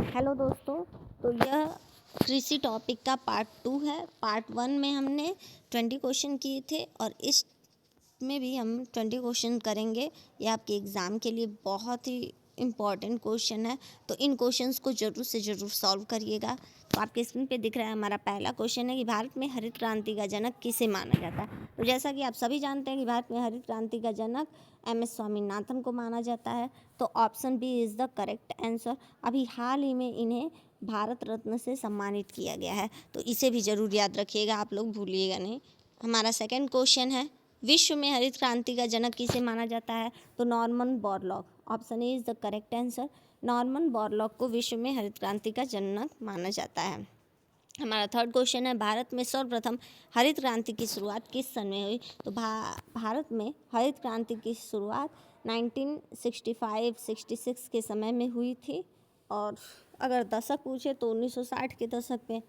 Hello दोस्तों। तो यह कृषि टॉपिक का पार्ट 2 है। पार्ट 1 में हमने 20 क्वेश्चन किए थे और इस में भी हम 20 क्वेश्चन करेंगे। ये आपके एग्ज़ाम के लिए बहुत ही इम्पॉर्टेंट क्वेश्चन है, तो इन क्वेश्चंस को ज़रूर से ज़रूर सॉल्व करिएगा। तो आपके स्क्रीन पे दिख रहा है हमारा पहला क्वेश्चन है कि भारत में हरित क्रांति का जनक किसे माना जाता है। तो जैसा कि आप सभी जानते हैं कि भारत में हरित क्रांति का जनक एम.एस. स्वामीनाथन को माना जाता है। तो option B is the correct answer. अभी हाल ही में इन्हें भारत रत्न से सम्मानित किया गया है, तो इसे भी ज़रूर याद रखिएगा, आप लोग भूलिएगा नहीं। हमारा सेकंड क्वेश्चन है, विश्व में हरित क्रांति का जनक किसे माना जाता है। तो Norman Borlaug, option A is the correct answer. Norman Borlaug को विश्व में हरित क्रांति का जनक माना जाता है। हमारा थर्ड क्वेश्चन है, भारत में सर्वप्रथम हरित क्रांति की शुरुआत किस सन में हुई। तो भारत में हरित क्रांति की शुरुआत 1965-66 के समय में हुई थी। और अगर दशक पूछे तो 1960 के दशक में,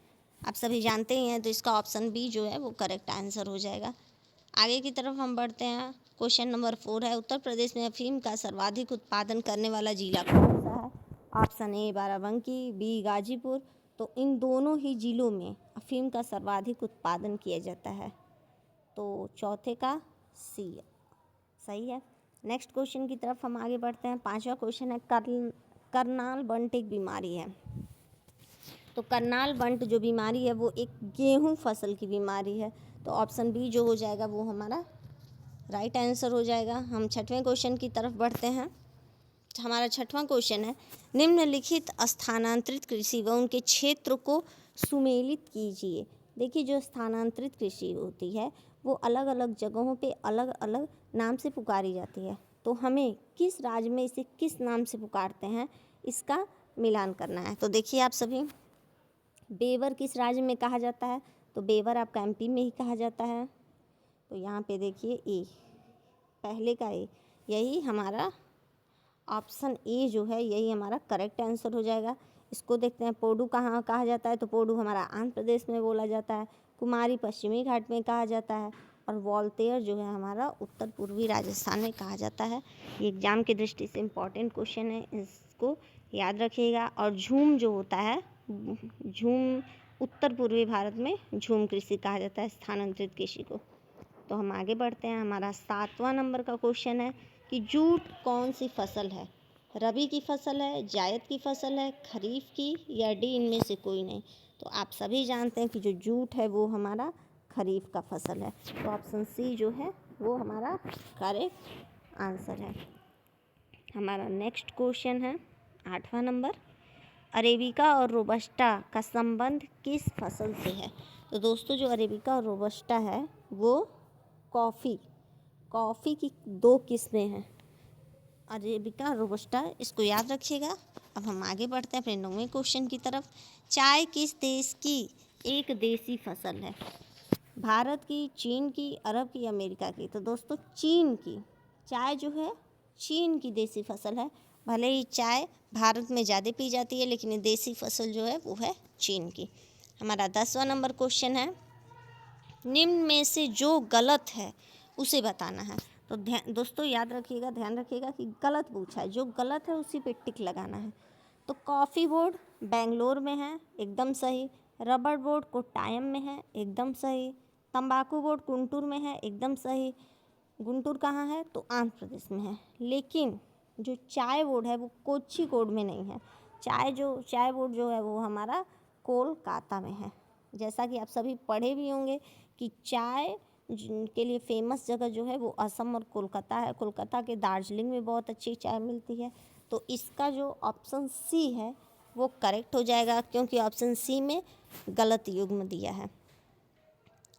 आप सभी जानते ही हैं। तो इसका ऑप्शन बी जो है वो करेक्ट आंसर हो जाएगा। आगे की तरफ हम बढ़ते हैं। क्वेश्चन नंबर 4 है, उत्तर प्रदेश में अफीम का सर्वाधिक उत्पादन करने वाला जिला कौन सा है। Option A Barabanki, B Ghazipur. तो इन दोनों ही जिलों में अफीम का सर्वाधिक उत्पादन किया जाता है, तो चौथे का सी सही है। नेक्स्ट क्वेश्चन की तरफ हम आगे बढ़ते हैं। पांचवा क्वेश्चन है, करनाल बंट एक बीमारी है। तो करनाल बंट जो बीमारी है वो एक गेहूं फसल की बीमारी है, तो ऑप्शन बी जो हो जाएगा वो हमारा राइट आंसर हो जाएगा। हम छठवें क्वेश्चन की तरफ बढ़ते हैं। हमारा छठवां क्वेश्चन है, निम्नलिखित स्थानांतरित कृषि व उनके क्षेत्र को सुमेलित कीजिए। देखिए, जो स्थानांतरित कृषि होती है वो अलग अलग जगहों पे अलग अलग नाम से पुकारी जाती है, तो हमें किस राज्य में इसे किस नाम से पुकारते हैं इसका मिलान करना है। तो देखिए आप सभी, बेवर किस राज्य में कहा जाता है। तो बेवर आपका एमपी में ही कहा जाता है। तो यहाँ पे देखिए ए, पहले का ए, यही हमारा ऑप्शन ए जो है यही हमारा करेक्ट आंसर हो जाएगा। इसको देखते हैं, पोडू कहाँ कहा जाता है। तो पोडू हमारा आंध्र प्रदेश में बोला जाता है। कुमारी पश्चिमी घाट में कहा जाता है। और वॉल्तेयर जो है हमारा उत्तर पूर्वी राजस्थान में कहा जाता है। ये एग्जाम की दृष्टि से इम्पॉर्टेंट क्वेश्चन है, इसको याद रखिएगा। और झूम जो होता है, झूम उत्तर पूर्वी भारत में झूम कृषि कहा जाता है, स्थानांतरित कृषि को। तो हम आगे बढ़ते हैं। हमारा 7वां नंबर का क्वेश्चन है कि जूट कौन सी फसल है। रबी की फसल है, जायद की फसल है, खरीफ की, या डी इनमें से कोई नहीं। तो आप सभी जानते हैं कि जो जूट है वो हमारा खरीफ का फसल है, तो ऑप्शन सी जो है वो हमारा करेक्ट आंसर है। हमारा नेक्स्ट क्वेश्चन है 8वां नंबर, अरेबिका और रोबस्टा का संबंध किस फसल से है। तो दोस्तों, जो अरेबिका और रोबस्टा है वो कॉफ़ी की दो किस्में हैं, अरेबिका रोबस्टा, इसको याद रखिएगा। अब हम आगे बढ़ते हैं अपने 9वें क्वेश्चन की तरफ। चाय किस देश की एक देसी फसल है। भारत की, चीन की, अरब की, अमेरिका की। तो दोस्तों, चीन की चाय जो है चीन की देसी फसल है। भले ही चाय भारत में ज़्यादा पी जाती है, लेकिन ये देसी फसल जो है वो है चीन की। हमारा 10वां नंबर क्वेश्चन है, निम्न में से जो गलत है उसे बताना है। तो दोस्तों याद रखिएगा, ध्यान रखिएगा कि गलत पूछा है, जो गलत है उसी पे टिक लगाना है। तो कॉफ़ी बोर्ड बेंगलोर में है, एकदम सही। रबर बोर्ड कोट्टायम में है, एकदम सही। तंबाकू बोर्ड गुंटूर में है, एकदम सही। गुंटूर कहाँ है, तो आंध्र प्रदेश में है। लेकिन जो चाय बोर्ड है वो कोझिकोड में नहीं है। चाय बोर्ड जो है वो हमारा कोलकाता में है। जैसा कि आप सभी पढ़े भी होंगे कि चाय के लिए फेमस जगह जो है वो असम और कोलकाता है। कोलकाता के दार्जिलिंग में बहुत अच्छी चाय मिलती है। तो इसका जो ऑप्शन सी है वो करेक्ट हो जाएगा, क्योंकि ऑप्शन सी में गलत युग्म दिया है।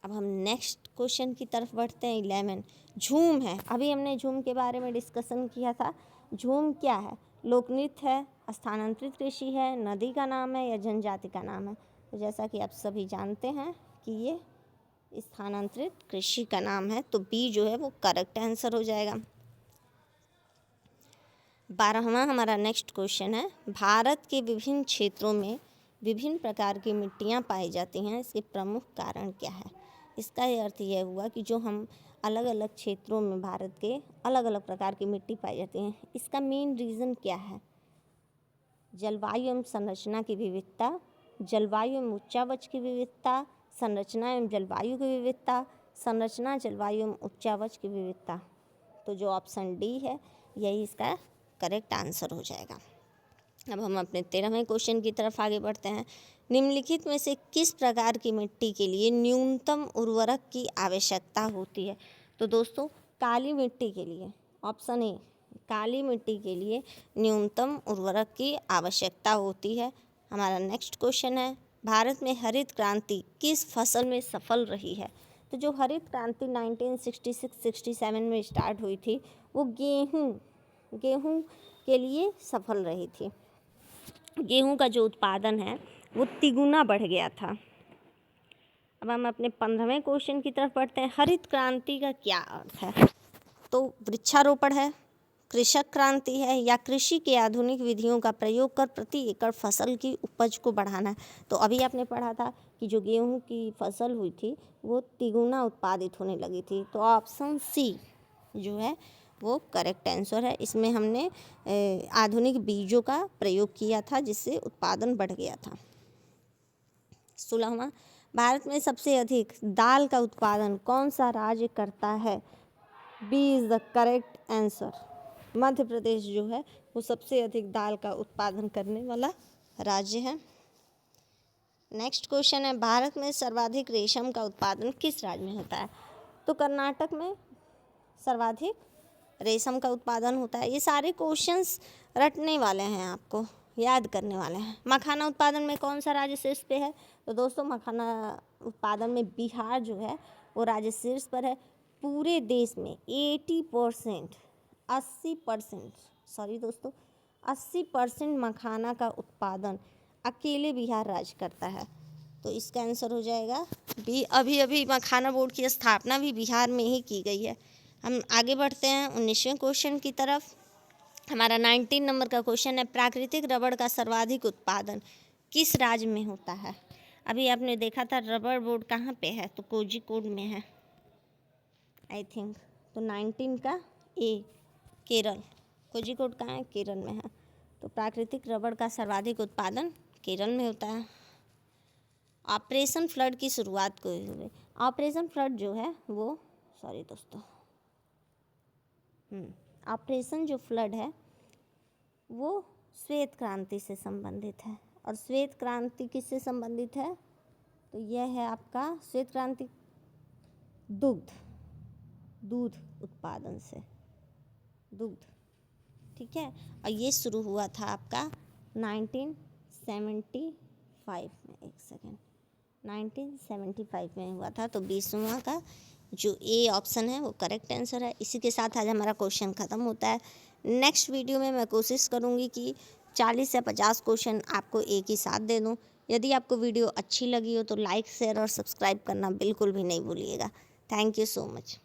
अब हम नेक्स्ट क्वेश्चन की तरफ बढ़ते हैं। 11 झूम है। अभी हमने झूम के बारे में डिस्कशन किया था। झूम क्या है, लोकनृत्य है, स्थानांतरित कृषि है, नदी का नाम है, या जनजाति का नाम है। तो जैसा कि आप सभी जानते हैं कि ये स्थानांतरित कृषि का नाम है, तो बी जो है वो करेक्ट आंसर हो जाएगा। 12वां हमारा नेक्स्ट क्वेश्चन है, भारत के विभिन्न क्षेत्रों में विभिन्न प्रकार की मिट्टियाँ पाई जाती हैं, इसके प्रमुख कारण क्या है। इसका ये अर्थ यह हुआ कि जो हम अलग अलग क्षेत्रों में भारत के अलग अलग प्रकार की मिट्टी पाई जाती हैं, इसका मेन रीज़न क्या है। जलवायु एवं संरचना की विविधता, जलवायु एवं उच्चावच की विविधता, संरचना एवं जलवायु की विविधता, संरचना जलवायु एवं उच्चावच की विविधता। तो जो ऑप्शन डी है यही इसका करेक्ट आंसर हो जाएगा। अब हम अपने 13वें क्वेश्चन की तरफ आगे बढ़ते हैं। निम्नलिखित में से किस प्रकार की मिट्टी के लिए न्यूनतम उर्वरक की आवश्यकता होती है? तो दोस्तों काली मिट्टी के लिए ऑप्शन ए, काली मिट्टी के लिए न्यूनतम उर्वरक की आवश्यकता होती है। हमारा नेक्स्ट क्वेश्चन है, भारत में हरित क्रांति किस फसल में सफल रही है? तो जो हरित क्रांति 1966-67 में स्टार्ट हुई थी वो गेहूँ के लिए सफल रही थी। गेहूं का जो उत्पादन है वो तिगुना बढ़ गया था। अब हम अपने 15वें क्वेश्चन की तरफ बढ़ते हैं। हरित क्रांति का क्या अर्थ है? तो वृक्षारोपण है, कृषक क्रांति है, या कृषि के आधुनिक विधियों का प्रयोग कर प्रति एकड़ फसल की उपज को बढ़ाना है। तो अभी आपने पढ़ा था कि जो गेहूं की फसल हुई थी वो तिगुना उत्पादित होने लगी थी। तो ऑप्शन सी जो है वो करेक्ट आंसर है। इसमें हमने आधुनिक बीजों का प्रयोग किया था जिससे उत्पादन बढ़ गया था। 16वां, भारत में सबसे अधिक दाल का उत्पादन कौन सा राज्य करता है? B is the correct answer. Madhya Pradesh जो है वो सबसे अधिक दाल का उत्पादन करने वाला राज्य है। नेक्स्ट क्वेश्चन है, भारत में सर्वाधिक रेशम का उत्पादन किस राज्य में होता है? तो कर्नाटक में सर्वाधिक रेशम का उत्पादन होता है। ये सारे क्वेश्चंस रटने वाले हैं, आपको याद करने वाले हैं। मखाना उत्पादन में कौन सा राज्य शीर्ष पे है? तो दोस्तों मखाना उत्पादन में बिहार जो है वो राज्य शीर्ष पर है। पूरे देश में 80% मखाना का उत्पादन अकेले बिहार राज्य करता है। तो इसका आंसर हो जाएगा बी। अभी मखाना बोर्ड की स्थापना भी बिहार में ही की गई है। हम आगे बढ़ते हैं 19वें क्वेश्चन की तरफ। हमारा 19 नंबर का क्वेश्चन है, प्राकृतिक रबड़ का सर्वाधिक उत्पादन किस राज्य में होता है? अभी आपने देखा था रबड़ बोर्ड कहाँ पे है, तो कोझिकोड में है आई थिंक। तो 19 का ए केरल, कोझिकोड कहाँ है? केरल में है। तो प्राकृतिक रबड़ का सर्वाधिक उत्पादन केरल में होता है। ऑपरेशन फ्लड की शुरुआत को हुई। ऑपरेशन फ्लड जो है वो ऑपरेशन जो फ्लड है वो श्वेत क्रांति से संबंधित है। और श्वेत क्रांति किससे संबंधित है? तो यह है आपका श्वेत क्रांति दूध उत्पादन से, दुग्ध, ठीक है। और ये शुरू हुआ था आपका 1975 में हुआ था। तो 20वां का जो ए ऑप्शन है वो करेक्ट आंसर है। इसी के साथ आज हमारा क्वेश्चन ख़त्म होता है। नेक्स्ट वीडियो में मैं कोशिश करूँगी कि 40 या 50 क्वेश्चन आपको एक ही साथ दे दूँ। यदि आपको वीडियो अच्छी लगी हो तो लाइक, शेयर और सब्सक्राइब करना बिल्कुल भी नहीं भूलिएगा। Thank you so much.